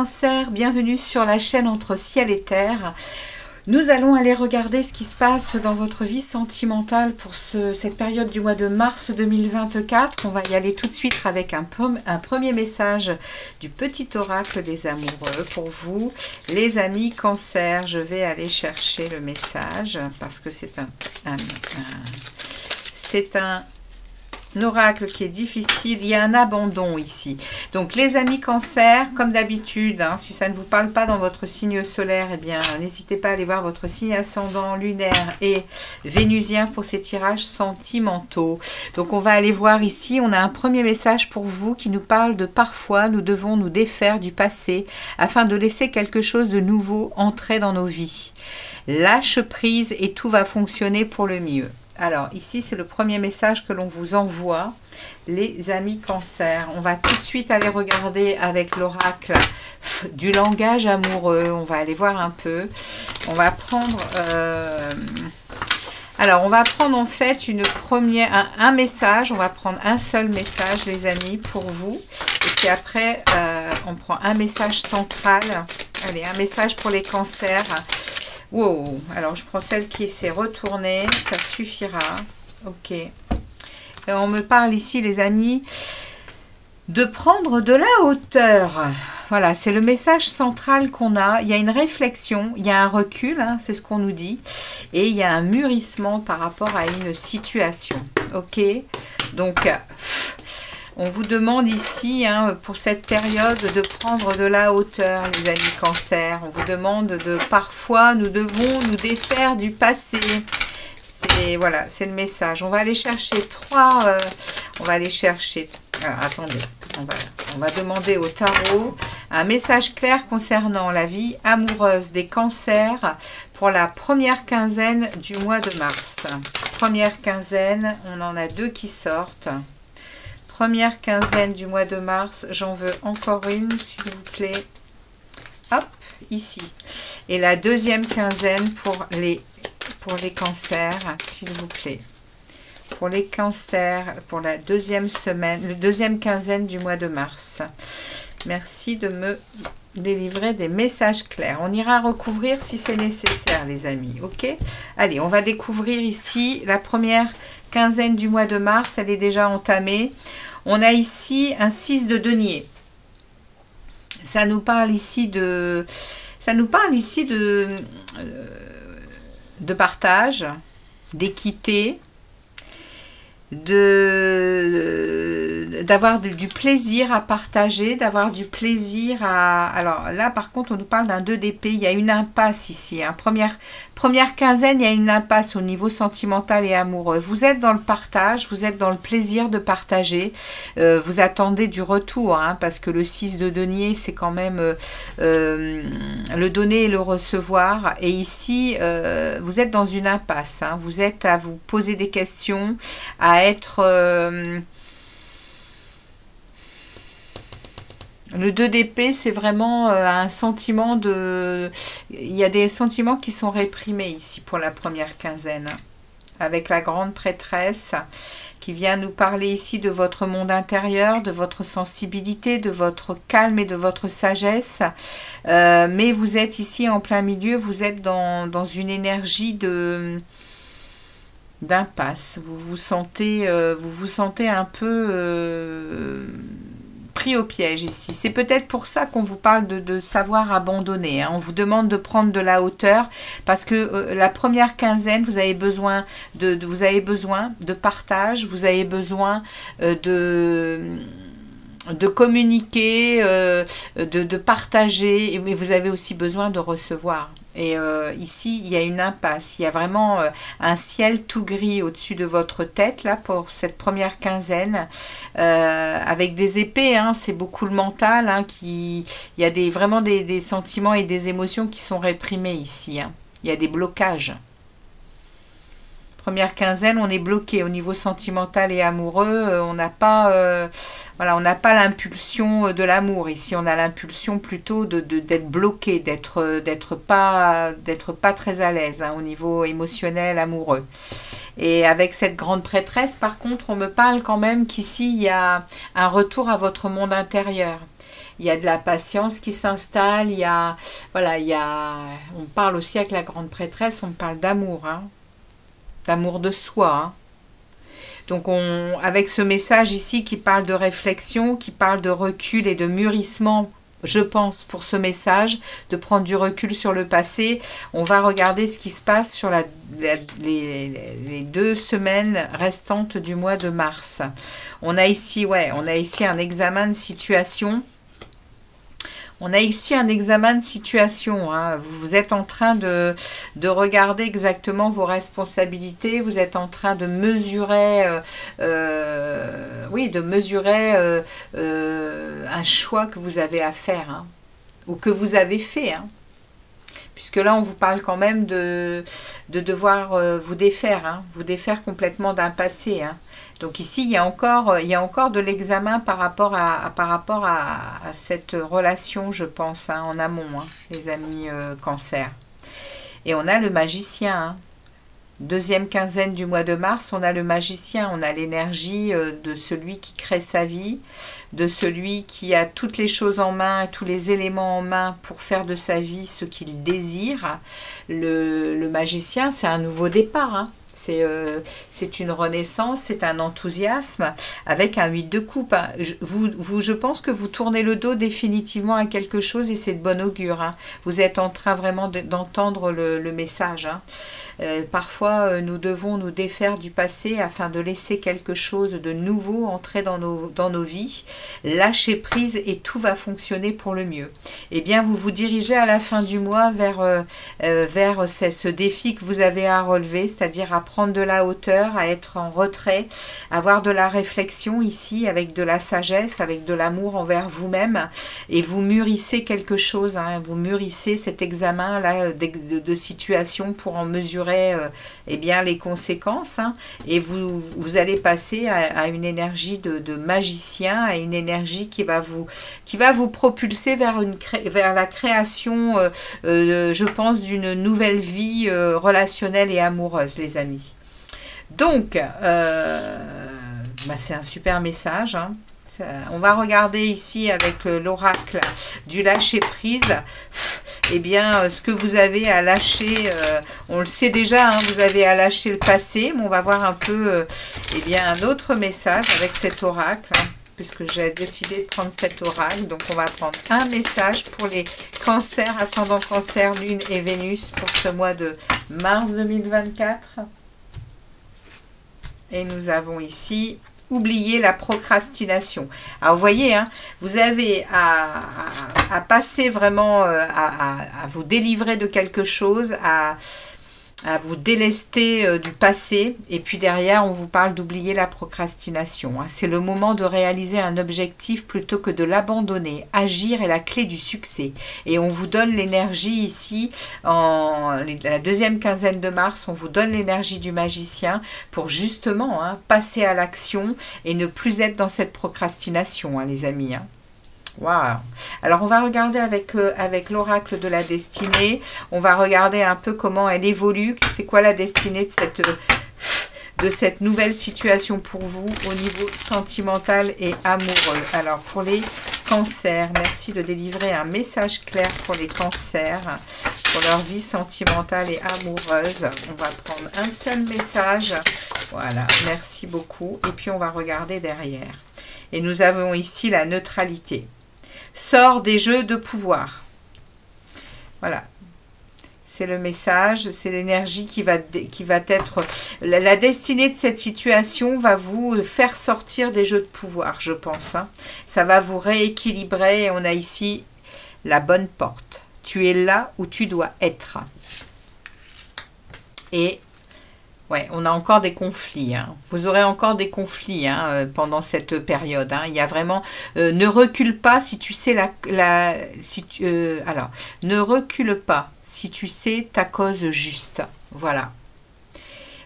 Cancer, bienvenue sur la chaîne Entre Ciel et Terre. Nous allons aller regarder ce qui se passe dans votre vie sentimentale pour cette période du mois de mars 2024. On va y aller tout de suite avec un premier message du petit oracle des amoureux pour vous, les amis Cancer. Je vais aller chercher le message parce que c'est un oracle qui est difficile. Il y a un abandon ici. Donc les amis Cancer, comme d'habitude, si ça ne vous parle pas dans votre signe solaire, eh bien n'hésitez pas à aller voir votre signe ascendant, lunaire et vénusien pour ces tirages sentimentaux. Donc on va aller voir ici, on a un premier message pour vous qui nous parle de parfois nous devons nous défaire du passé afin de laisser quelque chose de nouveau entrer dans nos vies. Lâche prise et tout va fonctionner pour le mieux. Alors, ici, c'est le premier message que l'on vous envoie, les amis Cancer. On va tout de suite aller regarder avec l'oracle du langage amoureux. On va aller voir un peu. On va prendre... Alors, on va prendre en fait un message. On va prendre un seul message, les amis, pour vous. Et puis après, on prend un message central. Allez, un message pour les cancers. Wow, alors je prends celle qui s'est retournée, ça suffira. Ok. Et on me parle ici, les amis, de prendre de la hauteur. Voilà, c'est le message central qu'on a. Il y a une réflexion, il y a un recul, c'est ce qu'on nous dit. Et il y a un mûrissement par rapport à une situation. Ok. Donc... on vous demande ici, pour cette période, de prendre de la hauteur, les amis Cancer. On vous demande de, parfois, nous devons nous défaire du passé. Voilà, c'est le message. On va aller chercher attendez, on va demander au tarot un message clair concernant la vie amoureuse des Cancers pour la première quinzaine du mois de mars. Première quinzaine, on en a deux qui sortent. Première quinzaine du mois de mars, j'en veux encore une, s'il vous plaît. Hop, ici. Et la deuxième quinzaine pour les Cancers, s'il vous plaît. Pour les Cancers, pour la deuxième semaine, le deuxième quinzaine du mois de mars. Merci de me délivrer des messages clairs. On ira recouvrir si c'est nécessaire, les amis. Ok? Allez, on va découvrir ici la première quinzaine du mois de mars. Elle est déjà entamée. On a ici un 6 de denier. Ça nous parle ici de partage, d'équité, d'avoir du plaisir à partager, d'avoir du plaisir à... Alors là, par contre, on nous parle d'un 2 d'épée. Il y a une impasse ici. Première quinzaine, il y a une impasse au niveau sentimental et amoureux. Vous êtes dans le partage, vous êtes dans le plaisir de partager. Vous attendez du retour, parce que le 6 de denier, c'est quand même le donner et le recevoir. Et ici, vous êtes dans une impasse. Vous êtes à vous poser des questions, à être... le 2 d'épée, c'est vraiment un sentiment de... Il y a des sentiments qui sont réprimés ici pour la première quinzaine. Avec la grande prêtresse qui vient nous parler ici de votre monde intérieur, de votre sensibilité, de votre calme et de votre sagesse. Mais vous êtes ici en plein milieu, vous êtes dans une énergie d'impasse. Vous vous sentez un peu... pris au piège ici. C'est peut-être pour ça qu'on vous parle de savoir abandonner. On vous demande de prendre de la hauteur parce que la première quinzaine, vous avez besoin de partage, vous avez besoin de communiquer, de partager, mais vous avez aussi besoin de recevoir. Et ici, il y a une impasse. Il y a vraiment un ciel tout gris au-dessus de votre tête, là, pour cette première quinzaine. Avec des épées, c'est beaucoup le mental. Il y a vraiment des sentiments et des émotions qui sont réprimés ici. Il y a des blocages. Première quinzaine, on est bloqué au niveau sentimental et amoureux. On n'a pas l'impulsion de l'amour. Ici, on a l'impulsion plutôt d'être bloqué, d'être pas très à l'aise au niveau émotionnel, amoureux. Et avec cette grande prêtresse, par contre, on me parle quand même qu'ici, il y a un retour à votre monde intérieur. il y a de la patience qui s'installe, il y a, voilà, on parle aussi avec la grande prêtresse, on parle d'amour, hein, d'amour de soi, hein. Donc, avec ce message ici qui parle de réflexion, qui parle de recul et de mûrissement, je pense, pour ce message, de prendre du recul sur le passé, on va regarder ce qui se passe sur les 2 semaines restantes du mois de mars. On a ici, on a ici un examen de situation. On a ici un examen de situation, hein. Vous êtes en train de regarder exactement vos responsabilités, vous êtes en train de mesurer, un choix que vous avez à faire, hein, ou que vous avez fait, hein. Puisque là, on vous parle quand même de devoir vous défaire, hein, vous défaire complètement d'un passé, hein. Donc ici, il y a encore de l'examen par rapport à cette relation, je pense, hein, en amont, hein, les amis Cancer. Et on a le magicien, hein. Deuxième quinzaine du mois de mars, on a le magicien, on a l'énergie de celui qui crée sa vie, de celui qui a toutes les choses en main, tous les éléments en main pour faire de sa vie ce qu'il désire. Le magicien, c'est un nouveau départ, hein. C'est une renaissance, c'est un enthousiasme avec un 8 de coupe, hein. Je pense que vous tournez le dos définitivement à quelque chose et c'est de bon augure, hein. Vous êtes en train vraiment d'entendre le message, hein. Parfois, nous devons nous défaire du passé afin de laisser quelque chose de nouveau entrer dans nos vies, lâcher prise et tout va fonctionner pour le mieux. Eh bien, vous vous dirigez à la fin du mois vers ce défi que vous avez à relever, c'est-à-dire à prendre de la hauteur, à être en retrait, avoir de la réflexion ici avec de la sagesse, avec de l'amour envers vous-même et vous mûrissez quelque chose, hein, vous mûrissez cet examen là de situation pour en mesurer eh bien, les conséquences, hein, et vous allez passer à une énergie de magicien, à une énergie qui va vous propulser vers la création, je pense, d'une nouvelle vie relationnelle et amoureuse, les amis. Donc, c'est un super message, hein. On va regarder ici avec l'oracle du lâcher prise. Eh bien, ce que vous avez à lâcher, on le sait déjà, hein, vous avez à lâcher le passé, mais on va voir un peu eh bien, un autre message avec cet oracle, hein, puisque j'ai décidé de prendre cet oracle. Donc, on va prendre un message pour les cancers, ascendant cancer, lune et Vénus pour ce mois de mars 2024. Et nous avons ici... oublier la procrastination. Alors, vous voyez, hein, vous avez à passer vraiment, à vous délivrer de quelque chose, à vous délester du passé. Et puis derrière, on vous parle d'oublier la procrastination, hein. C'est le moment de réaliser un objectif plutôt que de l'abandonner. Agir est la clé du succès. Et on vous donne l'énergie ici, la deuxième quinzaine de mars, on vous donne l'énergie du magicien pour justement, hein, passer à l'action et ne plus être dans cette procrastination, hein, les amis, hein. Waouh! Alors, on va regarder avec l'oracle de la destinée. On va regarder un peu comment elle évolue. C'est quoi la destinée de cette nouvelle situation pour vous au niveau sentimental et amoureux. Alors, pour les cancers, merci de délivrer un message clair pour les cancers, pour leur vie sentimentale et amoureuse. On va prendre un seul message. Voilà, merci beaucoup. Et puis, on va regarder derrière. Et nous avons ici la neutralité. Sors des jeux de pouvoir. Voilà. C'est le message, c'est l'énergie qui va être... La destinée de cette situation va vous faire sortir des jeux de pouvoir, je pense, hein. Ça va vous rééquilibrer. On a ici la bonne porte. Tu es là où tu dois être. Et... ouais, on a encore des conflits, hein. Vous aurez encore des conflits, hein, pendant cette période, hein. Il y a vraiment... ne recule pas si tu sais alors, ne recule pas si tu sais ta cause juste. Voilà.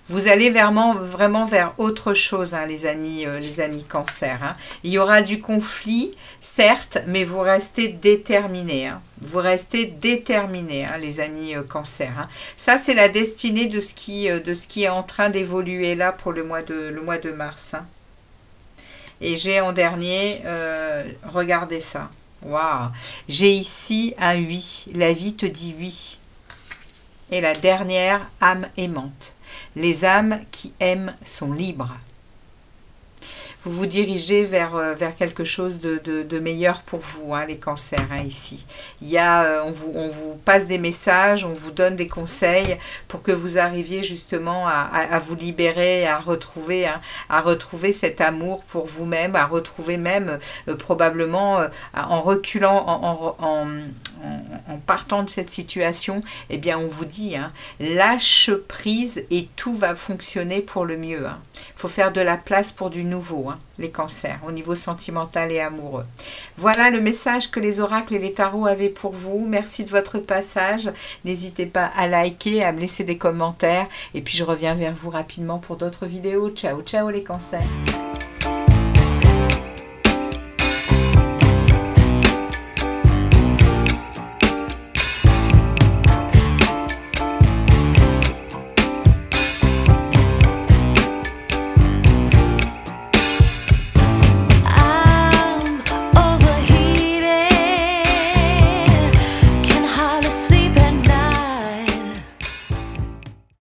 Vous allez vraiment vers autre chose, hein, les amis cancer, hein. Il y aura du conflit, certes, mais vous restez déterminés, hein. Vous restez déterminés, hein, les amis cancer, hein. Ça, c'est la destinée de ce qui est en train d'évoluer là pour le mois de mars, hein. Et j'ai en dernier, regardez ça. Waouh. J'ai ici un oui. La vie te dit oui. Et la dernière, âme aimante. Les âmes qui aiment sont libres. Vous vous dirigez vers quelque chose de meilleur pour vous, hein, les cancers, hein, ici. Il y a, on vous passe des messages, on vous donne des conseils pour que vous arriviez justement à vous libérer, à retrouver cet amour pour vous-même, à retrouver même probablement en reculant, en partant de cette situation, eh bien on vous dit, hein, lâche prise et tout va fonctionner pour le mieux. Hein. Faut faire de la place pour du nouveau, hein, les cancers, au niveau sentimental et amoureux. Voilà le message que les oracles et les tarots avaient pour vous. Merci de votre passage. N'hésitez pas à liker, à me laisser des commentaires. Et puis je reviens vers vous rapidement pour d'autres vidéos. Ciao, ciao les cancers.